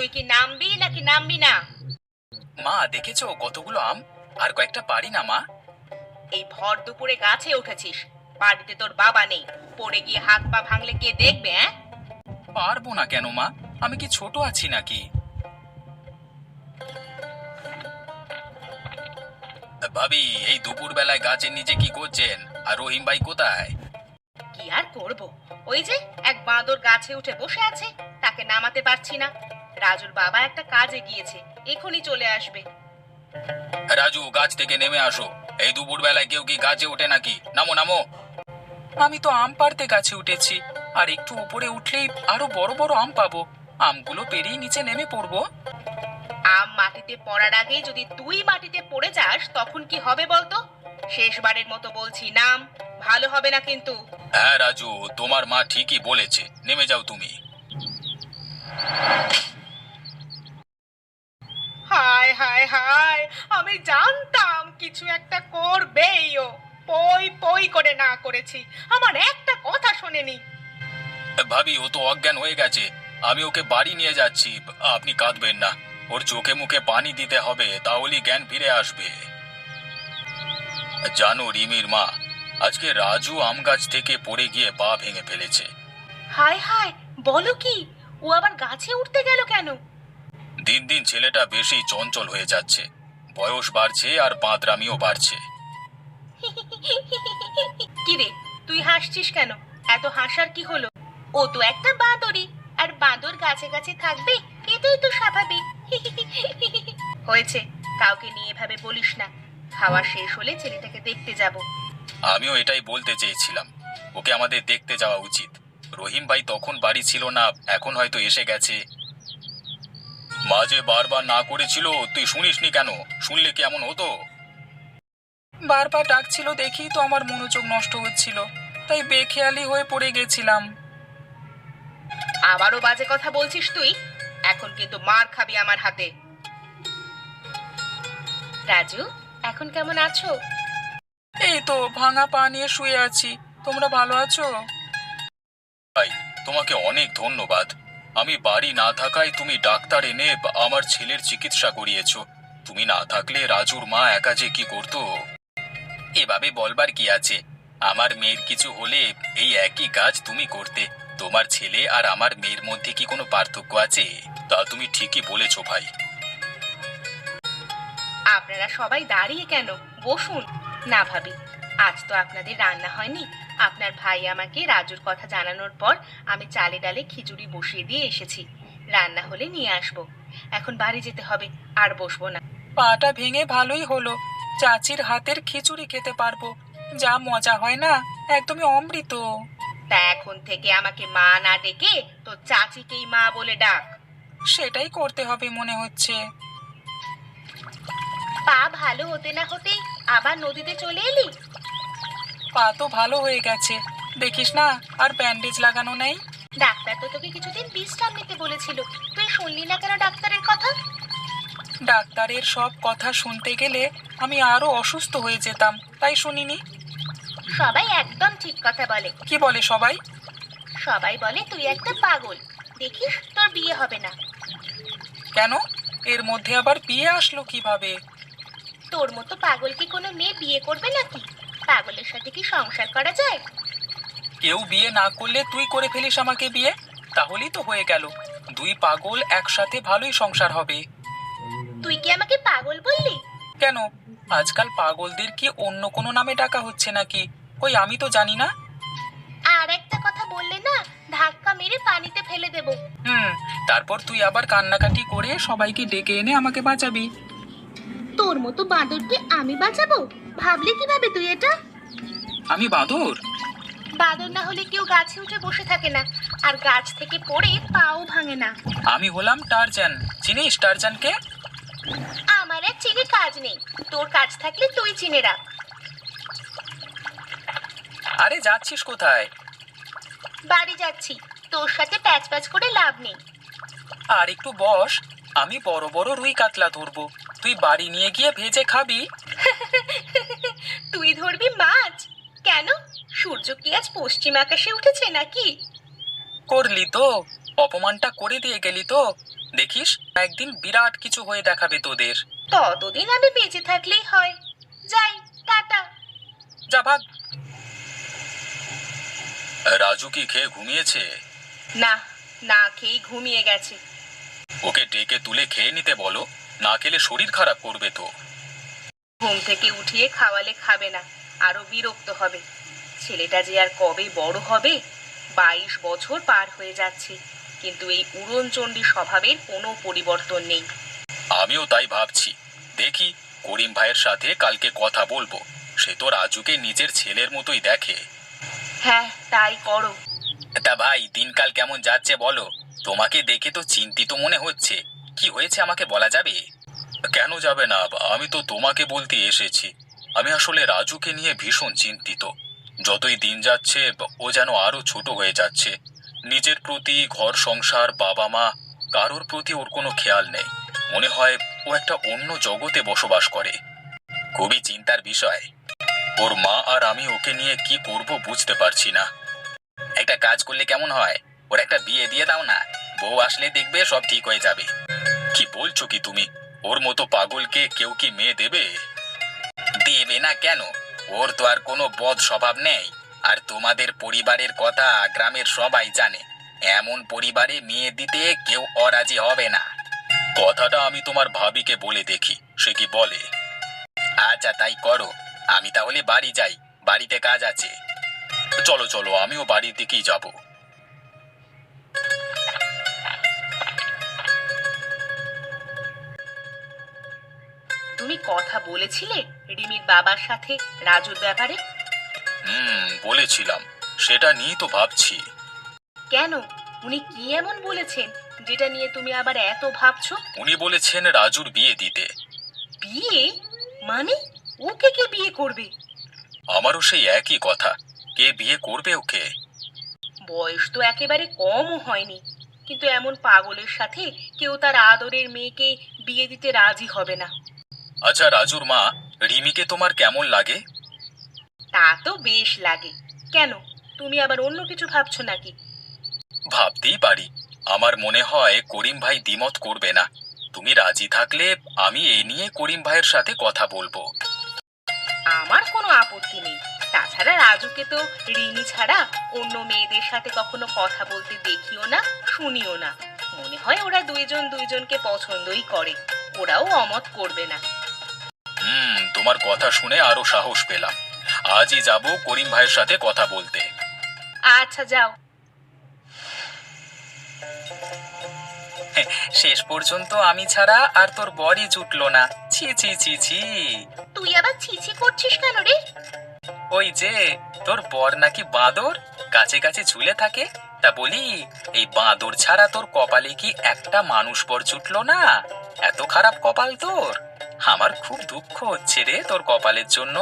তুই কি নামবি নাকি নামবি না? মা, দেখেছো কতগুলো আম? আর কয়েকটা পারি না মা? এই ভর দুপুরে গাছে উঠেছিস, বাড়িতে তোর বাবা নেই, পড়ে গিয়ে হাত পা ভাঙলে কে দেখবে? হ্যাঁ, পারবো না কেন মা? আমি কি ছোট আছি নাকি? ভাবি, এই দুপুর বেলায় গাছের নিচে কি করছেন? আর রহিম ভাই কোথায়? কি আর করব, ওই যে এক বাঁদর গাছে উঠে বসে আছে, তাকে নামাতে পারছি না। রাজুর বাবা একটা কাজে গিয়েছে, এখনই চলে আসবে। রাজু, গাছ থেকে নেমে আসো। এই দুপুর বেলায় কেউ কি গাছে ওঠে নাকি? নামো নামো। আমি তো আম পাড়তে গাছে উঠেছি, আর একটু উপরে উঠলেই আরো বড় বড় আম পাবো। আমগুলো পেরিয়ে নিচে নেমে পড়বো। আম মাটিতে পড়ার আগেই যদি তুই মাটিতে পড়ে যাস তখন কি হবে বলতো? শেষবারের মতো বলছি, নাম, ভালো হবে না কিন্তু। হ্যাঁ রাজু, তোমার মা ঠিকই বলেছে, নেমে যাও তুমি। হায় হায় হায়, আমি জানতাম কিছু একটা করবেই ও। পই পই করে না করেছি, আমার একটা কথা শোনেনি। ভাবি, ও তো অজ্ঞান হয়ে গেছে। আমি ওকে বাড়ি নিয়ে যাচ্ছি। আপনি কাঁদবেন না। ওর চোখে মুখে পানি দিতে হবে, তাহলেই জ্ঞান ফিরে আসবে। জানো রিমির মা, আজকে রাজু আম গাছ থেকে পড়ে গিয়ে পা ভেঙে ফেলেছে। হায় হায়, বলো কি? ও আবার গাছে উঠতে গেল কেন? দিন দিন ছেলেটা বেশি চঞ্চল হয়ে যাচ্ছে। বয়স বাড়ছে আর বাঁদরামিও বাড়ছে। কি রে, তুই হাসছিস কেন? এত হাসার কি হলো? ও তো একটা বাঁদরই, আর বাঁদর গাছে গাছে থাকবে, এটাই তো স্বাভাবিক। হয়েছে, কাউকে নিয়ে এভাবে বলিস না। খাওয়া শেষ হলে ছেলেটাকে দেখতে যাব। আমিও এটাই বলতে চেয়েছিলাম। ওকে আমাদের দেখতে যাওয়া উচিত। রহিম ভাই তখন বাড়ি ছিল না, এখন হয়তো এসে গেছে। মাঝে বারবার না করেছিল, তুই শুনিসনি কেন? শুনলে কি এমন হতো? বারবার ডাকছিল দেখেই তো আমার মনোযোগ নষ্ট হচ্ছিল, তাই বেখেয়ালি হয়ে পড়ে গেছিলাম। আবারও বাজে কথা বলছিস তুই, এখন কিন্তু মার খাবি আমার হাতে। রাজু, এখন কেমন আছো? এই তো ভাঙা পা নিয়ে শুয়ে আছি। তোমরা ভালো আছো? ভাই, তোমাকে অনেক ধন্যবাদ। আমি বাড়ি না থাকায় তুমি ডাক্তার এনে আমার ছেলের চিকিৎসা করিয়েছো। তুমি না থাকলে রাজুর মা একা যে কি করতো। এভাবে বলবার কি আছে? আমার মেয়ের কিছু হলে এই একই কাজ তুমি করতে। তোমার ছেলে আর আমার মেয়ের মধ্যে কি কোনো পার্থক্য আছে? তা তুমি ঠিকই বলেছো ভাই। আপনারা সবাই দাঁড়িয়ে কেন? বসুন। না ভাবি, আজ তো আপনাদের রান্না হয়নি। আপনার ভাই আমাকে রাজুর কথা জানানোর পর আমি চালে ডালে খিচুড়ি বসিয়ে দিয়ে এসেছি। রান্না হলে নিয়ে আসবো। এখন বাড়ি যেতে হবে, আর বসবো না। পাটা ভেঙে ভালোই হলো। চাচির হাতের খিচুড়ি খেতে পারবো। যা মজা হয় না, একদমই অমৃত। তা এখন থেকে আমাকে মা না ডেকে তো চাচিকেই মা বলে ডাক। সেটাই করতে হবে মনে হচ্ছে। পা ভালো হতে না হতেই আবার নদীতে চলে এলি? পা তো ভালো হয়ে গেছে, দেখিস না, আর ব্যান্ডেজ লাগানো নেই। ডাক্তার তো তোকে কিছুদিন বিশ্রাম নিতে বলেছিল, তুই শুনলি না কেন ডাক্তারের কথা? ডাক্তারের সব কথা শুনতে গেলে আমি আরো অসুস্থ হয়ে যেতাম, তাই শুনিনি। সবাই একদম ঠিক কথা বলে। কি বলে সবাই? সবাই বলে তুই একটা পাগল, দেখিস তোর বিয়ে হবে না। কেন? এর মধ্যে আবার বিয়ে আসলো কিভাবে? তোর মতো পাগল কি কোনো মেয়ে বিয়ে করবে নাকি? পাগলের সাথে কি সংসার করা যায়? কেউ বিয়ে না করলে তুই করে ফেলিস আমাকে বিয়ে, তাহলেই তো হয়ে গেল। দুই পাগল একসাথে ভালোই সংসার হবে। তুই কি আমাকে পাগল বললি? কেন? আজকাল পাগলদের কি অন্য কোনো নামে ডাকা হচ্ছে নাকি? কই, আমি তো জানি না। আর একটা কথা বললে না, ধাক্কা মেরে পানিতে ফেলে দেব। হুম, তারপর তুই আবার কান্নাকাটি করে সবাইকে ডেকে এনে আমাকে বাঁচাবি। তোর মতো বাঁদরকে আমি বাঁচাবো? ভাবলি কিভাবে তুই এটা? আমি বাঁদর? বাঁদর না হলে কেউ গাছে উঠে বসে থাকে না, আর গাছ থেকে পড়ে পাও ভাঙে না। আমি হলাম টারজান। চিনিস টারজানকে? আমার আর চিনে কাজ নেই, তোর কাজ থাকলে তুই চিনে রাখ। আরে যাচ্ছিস কোথায়? বাড়ি যাচ্ছি, তোর সাথে প্যাচ প্যাচ করে লাভ নেই। আর একটু বস, আমি বড় বড় রুই কাতলা ধরবো, তুই বাড়ি নিয়ে গিয়ে ভেজে খাবি। তুই ধরবি মাছ? কেন? সূর্য কি আজ পশ্চিম আকাশে উঠেছে নাকি? করলি তো, অপমানটা করে দিয়ে গেলি তো। দেখিস একদিন বিরাট কিছু হয়ে দেখাবে তোদের। ততদিন আমি বেঁচে থাকলেই হয়। যাই, টাটা। যা ভাগ। রাজু কি খেয়ে ঘুমিয়েছে? না, না খেয়েই ঘুমিয়ে গেছে। ওকে ডেকে তুলে খেয়ে নিতে বলো, না খেলে শরীর খারাপ করবে তো। ঘুম থেকে উঠিয়ে খাওয়ালে খাবে না, আরো বিরক্ত হবে। ছেলেটা যে আর কবে বড় হবে। 22 বছর পার হয়ে যাচ্ছে, কিন্তু এই উড়নচণ্ডী স্বভাবের কোনো পরিবর্তন নেই। আমিও তাই ভাবছি। দেখি, করিম ভাইয়ের সাথে কালকে কথা বলবো। সে তো রাজুকে নিজের ছেলের মতোই দেখে। হ্যাঁ, তাই করো। তা ভাই, দিনকাল কেমন যাচ্ছে বলো? তোমাকে দেখে তো চিন্তিত মনে হচ্ছে। কি হয়েছে আমাকে বলা যাবে? কেন যাবে না, আমি তো তোমাকে বলতে এসেছি। আমি আসলে রাজুকে নিয়ে ভীষণ চিন্তিত। যতই দিন যাচ্ছে ও যেন আরো ছোট হয়ে যাচ্ছে। নিজের প্রতি, ঘর সংসার, বাবা মা, কারোর প্রতি ওর কোনো খেয়াল নেই। মনে হয় ও একটা অন্য জগতে বসবাস করে। খুবই চিন্তার বিষয়। ওর মা আর আমি ওকে নিয়ে কি করব বুঝতে পারছি না। একটা কাজ করলে কেমন হয়, ওর একটা বিয়ে দিয়ে দাও না। বউ আসলে দেখবে সব ঠিক হয়ে যাবে। কি বলছো কি তুমি? ওর মতো পাগলকে কেউ কি মেয়ে দেবে? দেবে না কেন? ওর তো আর কোনো বদ স্বভাব নেই। আর তোমাদের পরিবারের কথা গ্রামের সবাই জানে। এমন পরিবারে মেয়ে দিতে কেউ অরাজি হবে না। কথাটা আমি তোমার ভাবিকে বলে দেখি, সে কি বলে। আচ্ছা, তাই করো। আমি তাহলে বাড়ি যাই, বাড়িতে কাজ আছে। চলো চলো, আমিও বাড়ির দিকেই যাব। তুমি কথা বলেছিলে রিমির বাবার সাথে রাজুর ব্যাপারে? বলেছিলাম। সেটা নিয়েই তো ভাবছি। কেন? উনি কি এমন বলেছেন যেটা নিয়ে তুমি আবার এত ভাবছো? উনি বলেছেন রাজুর বিয়ে দিতে। বিয়ে? মানে? ওকে কে বিয়ে করবে? আমারও সেই একই কথা। কে বিয়ে করবে ওকে? বয়স তো একেবারে কমও হয়নি, কিন্তু এমন পাগলের সাথে কেউ তার আদরের মেয়েকে বিয়ে দিতে রাজি হবে না। আচ্ছা রাজুর মা, রিমিকে তোমার কেমন লাগে? তা তো বেশ লাগে। কেন? তুমি আবার অন্য কিছু ভাবছো নাকি? ভাবতেই পারি। আমার মনে হয় করিম ভাই দ্বিমত করবে না। তুমি রাজি থাকলে আমি এই নিয়ে করিম ভাইয়ের সাথে কথা বলবো। আমার কোনো আপত্তি নেই। তাছাড়া রাজুকে তো রিনি ছাড়া অন্য মেয়েদের সাথে কখনো কথা বলতে দেখিও না, শুনিও না। মনে হয় ওরা দুইজন দুইজনকে পছন্দই করে। ওরাও অমত করবে না। তোমার কথা শুনে আরো সাহস পেলাম। আজই যাব করিম ভাইয়ের সাথে কথা বলতে। আচ্ছা, যাও। শেষ পর্যন্ত আমি ছাড়া আর তোর বরই জুটলো না। ছি ছি ছি ছি। তুই আবার ছিছি করছিস কেন রে? ওই যে, তোর বর নাকি বাঁদর, গাছে গাছে ঝুলে থাকে। তা বলি, এই বাঁদর ছাড়া তোর কপালে কি একটা মানুষ বর জুটলো না? এত খারাপ কপাল তোর। আমার খুব দুঃখ হচ্ছে রে তোর কপালের জন্য।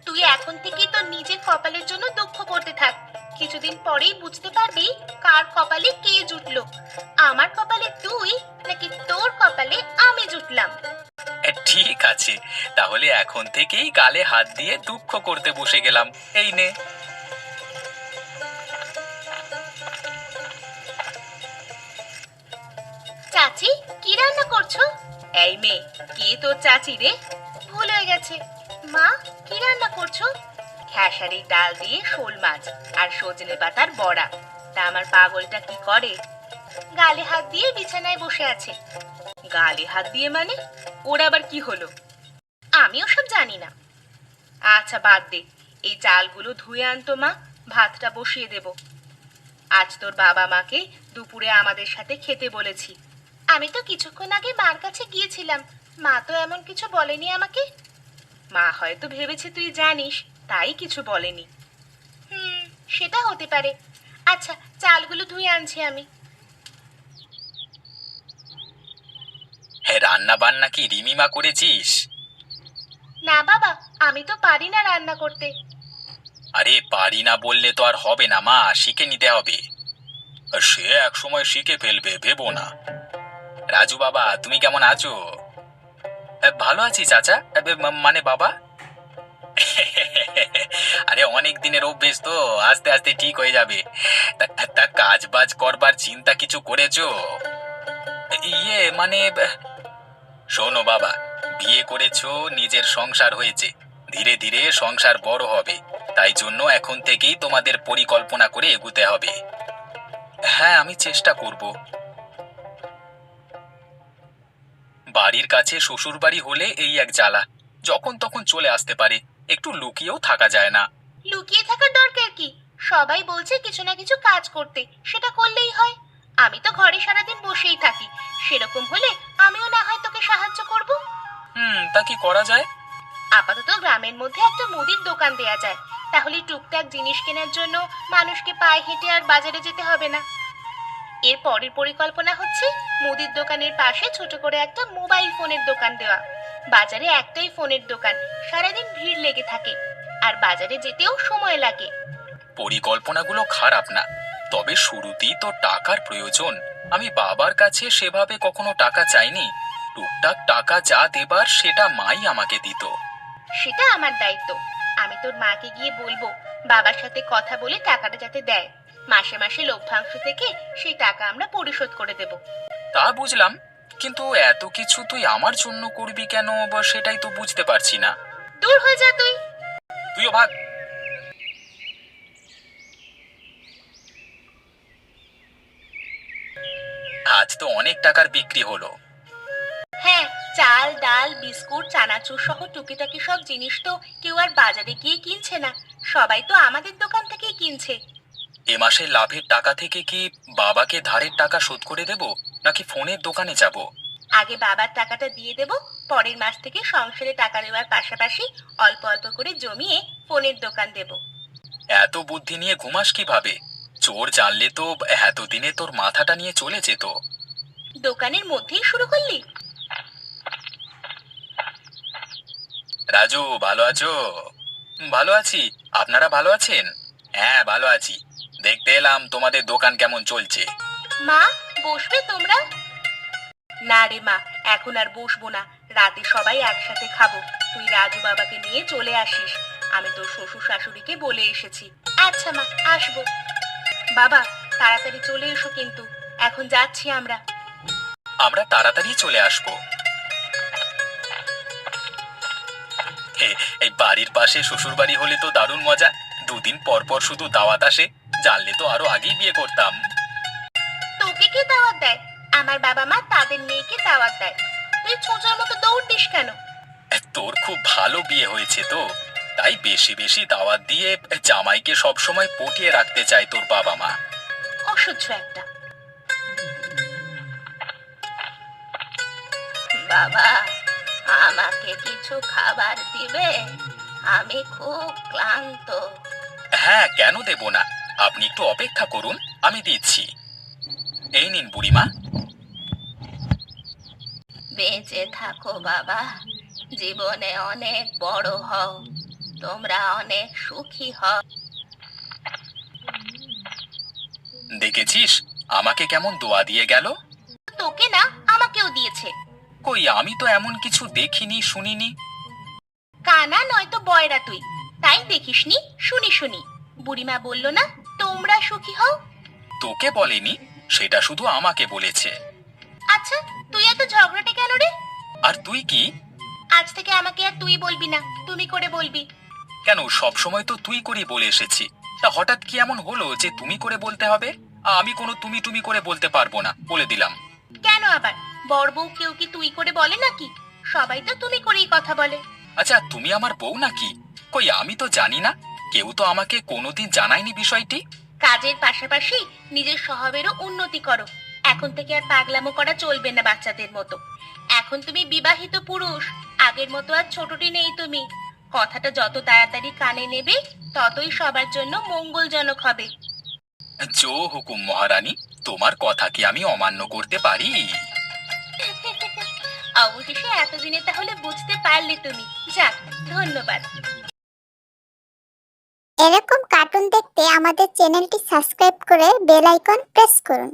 তুই এখন থেকেই তোর নিজের কপালের জন্য দুঃখ করতে থাক। কিছুদিন পরেই বুঝতে পারবি কার কপালে কে জুটলো। আমার কপালে তুই, নাকি তোর কপালে আমি জুটলাম। ঠিক আছে, তাহলে এখন থেকেই গালে হাত দিয়ে দুঃখ করতে বসে গেলাম। এই নে। চাচি, কি রান্না করছো? এই মেয়ে, কে তোর চাচি রে? ভুল হয়ে গেছে। মা, কি রান্না করছো? খেসারির ডাল দিয়ে শোল মাছ আর সজনে পাতার বড়া। তা আমার পাগলটা কি করে? গালে হাত দিয়ে বিছানায় বসে আছে। গালে হাত দিয়ে মানে? ওর আবার কি হলো? আমি ওসব জানি না। আচ্ছা, বাদ দে। এই চালগুলো ধুয়ে আনতো মা, ভাতটা বসিয়ে দেব। আজ তোর বাবা মাকে দুপুরে আমাদের সাথে খেতে বলেছি। আমি তো কিছুক্ষণ আগে মার কাছে গিয়েছিলাম। মা তো এমন কিছু বলেনি আমাকে। মা হয়তো ভেবেছে তুই জানিস, তাই কিছু বলেনি। হুম, সেটা হতে পারে। আচ্ছা, চালগুলো ধুয়ে আনছি আমি। হ্যাঁ, রান্না বান্না কি রিমিমা করেছিস? না বাবা, আমি তো পারি না রান্না করতে। আরে পারি না বললে তো আর হবে না মা, শিখে নিতে হবে। সে এক সময় শিখে ফেলবে, ভেবো না। রাজু বাবা, তুমি কেমন আছো? ভালো আছি চাচা। মানে বাবা। আরে অনেক দিনের অভ্যেস তো, আস্তে আস্তে ঠিক হয়ে যাবে। তা কাজ বাজ করবার চিন্তা কিছু করেছো? ইয়ে মানে শোনো বাবা, বিয়ে করেছো, নিজের সংসার হয়েছে, ধীরে ধীরে সংসার বড় হবে। তাই জন্য এখন থেকেই তোমাদের পরিকল্পনা করে এগুতে হবে। হ্যাঁ, আমি চেষ্টা করব। বাড়ির কাছে শ্বশুর বাড়ি হলে এই এক জ্বালা, যখন তখন চলে আসতে পারে, একটু লুকিয়েও থাকা যায় না। লুকিয়ে থাকার দরকার কি? সবাই বলছে কিছু না কিছু কাজ করতে, সেটা করলেই হয়। আমি তো ঘরে সারাদিন বসেই থাকি, সেরকম হলে আমিও না হয় তোকে সাহায্য করব। তা কি করা যায়? আপাতত গ্রামের মধ্যে একটা মুদির দোকান দেয়া যায়, তাহলে টুকটাক জিনিস কেনার জন্য মানুষকে পায়ে হেঁটে আর বাজারে যেতে হবে না। এর পরের পরিকল্পনা হচ্ছে মুদির দোকানের পাশে ছোট করে একটা মোবাইল ফোনের দোকান দেওয়া। বাজারে একটাই ফোনের দোকান, সারাদিন ভিড় লেগে থাকে, আর বাজারে যেতেও সময় লাগে। পরিকল্পনাগুলো খারাপ না, তবে শুরুতেই তো টাকার প্রয়োজন। আমি বাবার কাছে সেভাবে কখনো টাকা চাইনি। টুকটাক টাকা যা দেবার সেটা মাই আমাকে দিত। সেটা আমার দায়িত্ব। আমি তোর মাকে গিয়ে বলবো বাবার সাথে কথা বলে টাকাটা যাতে দেয়। মাসে মাসে লভ্যাংশ থেকে সেই টাকা আমরা পরিশোধ করে দেব। তা বুঝলাম, কিন্তু এত কিছু তুই আমার জন্য করবি কেন, বা সেটাই তো বুঝতে পারছি না। দূর হয়ে যা তুই। তুইও ভাগ। আজ তো অনেক টাকার বিক্রি হলো। হ্যাঁ, চাল ডাল বিস্কুট চানাচুর সহ টুকিটাকি সব জিনিস তো কেউ আর বাজারে গিয়ে কিনছে না, সবাই তো আমাদের দোকান থেকেই কিনছে। এ মাসের লাভের টাকা থেকে কি বাবাকে ধারের টাকা শোধ করে দেব, নাকি ফোনের দোকানে যাব? আগে বাবার টাকাটা দিয়ে দেব, পরের মাস থেকে সংসারে টাকা দেওয়ার পাশাপাশি অল্প অল্প করে জমিয়ে ফোনের দোকান দেব। এত বুদ্ধি নিয়ে ঘুমাস কিভাবে? চোর জানলে তো এতদিনে তোর মাথাটা নিয়ে চলে যেত। দোকানের মধ্যেই শুরু করলি? রাজু, ভালো আছো? ভালো আছি। আপনারা ভালো আছেন? হ্যাঁ, ভালো আছি। দেখতে এলাম তোমাদের দোকান কেমন চলছে। মা, বসবে তোমরা? না রে মা, এখন আর বসবো না। রাতে সবাই একসাথে খাবো। তুই রাজু বাবাকে নিয়ে চলে আসিস। আমি তোর শ্বশুর শাশুড়িকে বলে এসেছি। আচ্ছা মা, আসবো। বাবা, তাড়াতাড়ি চলে এসো কিন্তু, এখন যাচ্ছি আমরা। আমরা তাড়াতাড়ি চলে আসবো। এই বাড়ির পাশে শ্বশুর বাড়ি হলে তো দারুণ মজা। দুদিন পর পর শুধু দাওয়াত আসে। জানলে তো আরো আগেই বিয়ে করতাম। তোকে কে দাওয়াত দেয়? আমার বাবা মা তাদের মেয়েকে দাওয়াত দেয়। তুই ছোঁচার মতো দৌড় দিস কেন? তোর খুব ভালো বিয়ে হয়েছে তো, তাই বেশি বেশি দাওয়াত দিয়ে জামাইকে সব সময় পটিয়ে রাখতে চায় তোর বাবা মা। অসহ্য একটা। বাবা, আমাকে কিছু খাবার দিবে? আমি খুব ক্লান্ত। হ্যাঁ, কেন দেব না? আপনি একটু অপেক্ষা করুন, আমি দিচ্ছি। এই নিন বুড়িমা। বেঁচে থাকো বাবা, জীবনে অনেক বড় হও, তোমরা অনেক সুখী হও। দেখেছিস আমাকে কেমন দোয়া দিয়ে গেল? তোকে না, আমাকেও দিয়েছে। কই, আমি তো এমন কিছু দেখিনি, শুনিনি। কানা নয়তো বয়রা তুই, তাই দেখিসনি, শুনি শুনি। বুড়িমা বলল না তোমরা সুখী হও? তোকে বলেনি, সেটা শুধু আমাকে বলেছে। আচ্ছা, তুই এত ঝগড়াটে কেন রে? আর তুই কি? আজ থেকে আমাকে আর তুই বলবি না, তুমি করে বলবি। কেন, সব সময় তো তুই করে বলে এসেছি। তা হঠাৎ কি এমন হলো যে তুমি করে বলতে হবে? আমি কোনো তুমি তুমি করে বলতে পারবো না, বলে দিলাম। কেন আবার? বড় বউ কেউ কি তুই করে বলে নাকি? সবাই তো তুমি করেই কথা বলে। আচ্ছা, তুমি আমার বউ নাকি? কই, আমি তো জানি না। কেউ তো আমাকে কোনোদিন জানায়নি বিষয়টি। কাজের পাশাপাশি নিজের স্বভাবেরও উন্নতি করো। এখন থেকে আর পাগলামো করা চলবে না বাচ্চাদের মতো। এখন তুমি বিবাহিত পুরুষ, আগের মতো আর ছোটটি নেই তুমি। কথাটা যত তাড়াতাড়ি কানে নেবে, ততই সবার জন্য মঙ্গলজনক হবে। জো হুকুম মহারানী, তোমার কথা কি আমি অমান্য করতে পারি? অবশেষে এতদিনে তাহলে বুঝতে পারলে তুমি। যাক, ধন্যবাদ। এরকম কার্টুন দেখতে আমাদের চ্যানেলটি সাবস্ক্রাইব করে বেল আইকন প্রেস করুন।